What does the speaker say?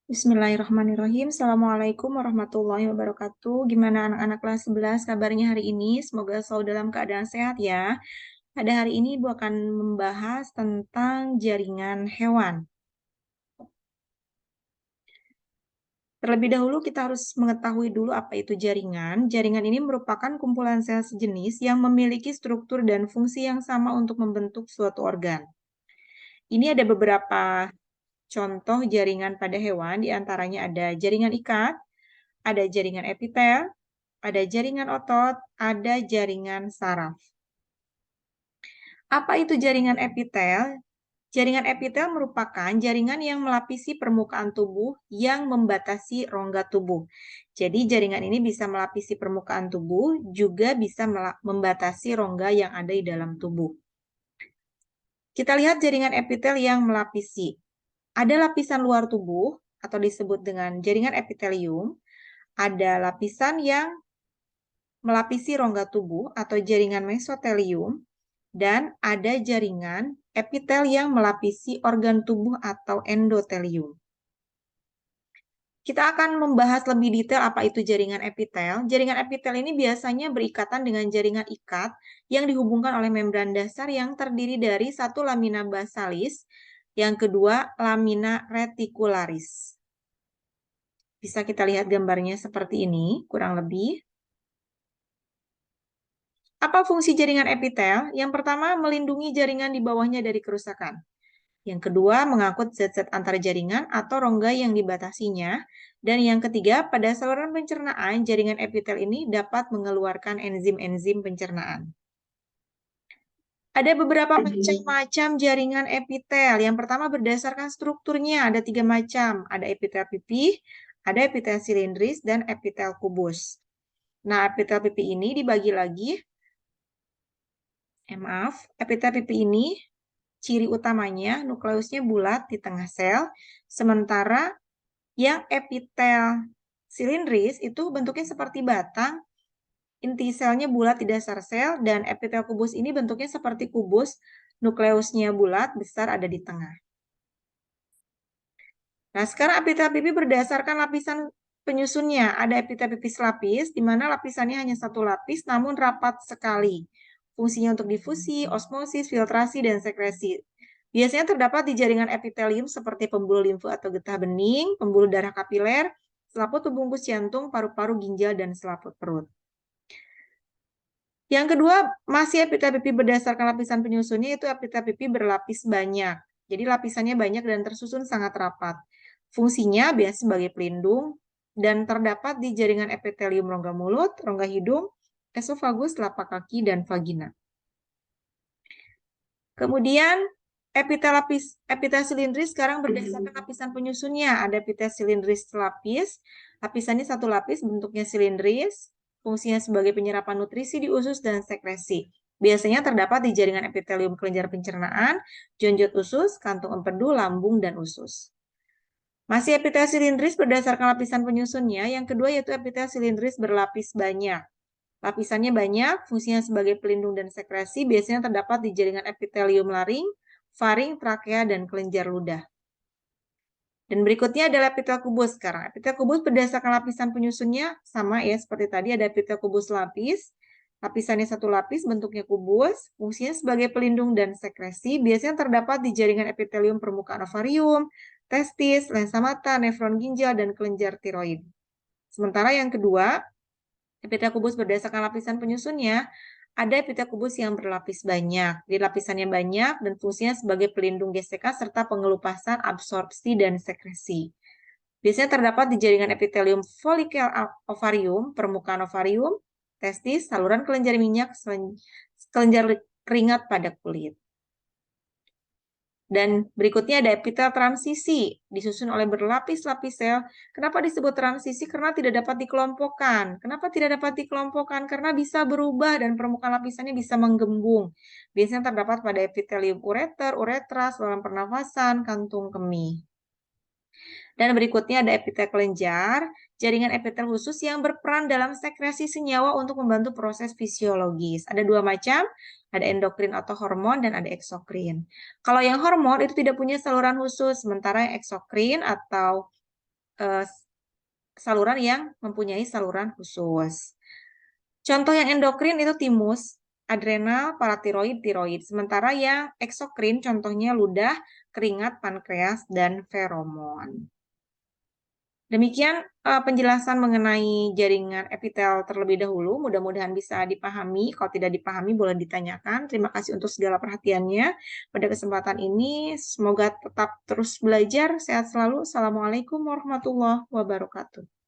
Bismillahirrahmanirrahim. Assalamualaikum warahmatullahi wabarakatuh. Gimana anak-anak kelas 11 kabarnya hari ini? Semoga selalu dalam keadaan sehat ya. Pada hari ini Ibu akan membahas tentang jaringan hewan. Terlebih dahulu kita harus mengetahui dulu apa itu jaringan. Jaringan ini merupakan kumpulan sel sejenis yang memiliki struktur dan fungsi yang sama untuk membentuk suatu organ. Ini ada beberapa contoh jaringan pada hewan, di antaranya ada jaringan ikat, ada jaringan epitel, ada jaringan otot, ada jaringan saraf. Apa itu jaringan epitel? Jaringan epitel merupakan jaringan yang melapisi permukaan tubuh yang membatasi rongga tubuh. Jadi jaringan ini bisa melapisi permukaan tubuh, juga bisa membatasi rongga yang ada di dalam tubuh. Kita lihat jaringan epitel yang melapisi. Ada lapisan luar tubuh, atau disebut dengan jaringan epitelium. Ada lapisan yang melapisi rongga tubuh atau jaringan mesotelium, dan ada jaringan epitel yang melapisi organ tubuh atau endotelium. Kita akan membahas lebih detail apa itu jaringan epitel. Jaringan epitel ini biasanya berikatan dengan jaringan ikat yang dihubungkan oleh membran dasar yang terdiri dari satu lamina basalis, yang kedua lamina reticularis. Bisa kita lihat gambarnya seperti ini, kurang lebih. Apa fungsi jaringan epitel? Yang pertama, melindungi jaringan di bawahnya dari kerusakan. Yang kedua, mengangkut zat-zat antar jaringan atau rongga yang dibatasinya. Dan yang ketiga, pada saluran pencernaan, jaringan epitel ini dapat mengeluarkan enzim-enzim pencernaan. Ada beberapa macam jaringan epitel. Yang pertama, berdasarkan strukturnya, ada 3 macam. Ada epitel pipih, ada epitel silindris, dan epitel kubus. Nah, epitel pipih ini dibagi lagi. Epitel pipih ini ciri utamanya nukleusnya bulat di tengah sel, sementara yang epitel silindris itu bentuknya seperti batang, inti selnya bulat di dasar sel, dan epitel kubus ini bentuknya seperti kubus, nukleusnya bulat, besar ada di tengah. Nah, sekarang epitel pipih berdasarkan lapisan penyusunnya. Ada epitel pipih selapis, di mana lapisannya hanya satu lapis, namun rapat sekali. Fungsinya untuk difusi, osmosis, filtrasi, dan sekresi. Biasanya terdapat di jaringan epitelium seperti pembuluh limfu atau getah bening, pembuluh darah kapiler, selaput pembungkus jantung, paru-paru, ginjal, dan selaput perut. Yang kedua, masih epitel pipih berdasarkan lapisan penyusunnya, itu epitel pipih berlapis banyak. Jadi lapisannya banyak dan tersusun sangat rapat. Fungsinya biasa sebagai pelindung dan terdapat di jaringan epitelium rongga mulut, rongga hidung, esofagus, telapak kaki, dan vagina. Kemudian epitel silindris sekarang berdasarkan lapisan penyusunnya. Ada epitel silindris selapis, lapisannya satu lapis, bentuknya silindris, fungsinya sebagai penyerapan nutrisi di usus dan sekresi. Biasanya terdapat di jaringan epitelium kelenjar pencernaan, jonjot usus, kantung empedu, lambung, dan usus. Masih epitel silindris berdasarkan lapisan penyusunnya. Yang kedua yaitu epitel silindris berlapis banyak. Lapisannya banyak, fungsinya sebagai pelindung dan sekresi, biasanya terdapat di jaringan epitelium laring, faring, trakea, dan kelenjar ludah. Dan berikutnya adalah epitel kubus sekarang. Epitel kubus berdasarkan lapisan penyusunnya sama ya, seperti tadi ada epitel kubus lapis, lapisannya satu lapis, bentuknya kubus, fungsinya sebagai pelindung dan sekresi, biasanya terdapat di jaringan epitelium permukaan ovarium, testis, lensa mata, nefron ginjal, dan kelenjar tiroid. Sementara yang kedua, epitel kubus berdasarkan lapisan penyusunnya, ada epitel kubus yang berlapis banyak. Di lapisannya banyak dan fungsinya sebagai pelindung GSK serta pengelupasan, absorpsi, dan sekresi. Biasanya terdapat di jaringan epitelium folikel ovarium, permukaan ovarium, testis, saluran kelenjar minyak, kelenjar keringat pada kulit. Dan berikutnya ada epitel transisi, disusun oleh berlapis-lapis sel. Kenapa disebut transisi? Karena tidak dapat dikelompokkan. Kenapa tidak dapat dikelompokkan? Karena bisa berubah dan permukaan lapisannya bisa menggembung. Biasanya terdapat pada epitelium ureter, uretra, saluran pernafasan, kantung kemih. Dan berikutnya ada epitel kelenjar, jaringan epitel khusus yang berperan dalam sekresi senyawa untuk membantu proses fisiologis. Ada dua macam, ada endokrin atau hormon dan ada eksokrin. Kalau yang hormon itu tidak punya saluran khusus, sementara yang eksokrin atau saluran yang mempunyai saluran khusus. Contoh yang endokrin itu timus, adrenal, paratiroid, tiroid. Sementara yang eksokrin contohnya ludah, keringat, pankreas, dan feromon. Demikian penjelasan mengenai jaringan epitel terlebih dahulu. Mudah-mudahan bisa dipahami. Kalau tidak dipahami boleh ditanyakan. Terima kasih untuk segala perhatiannya. Pada kesempatan ini semoga tetap terus belajar. Sehat selalu. Assalamualaikum warahmatullahi wabarakatuh.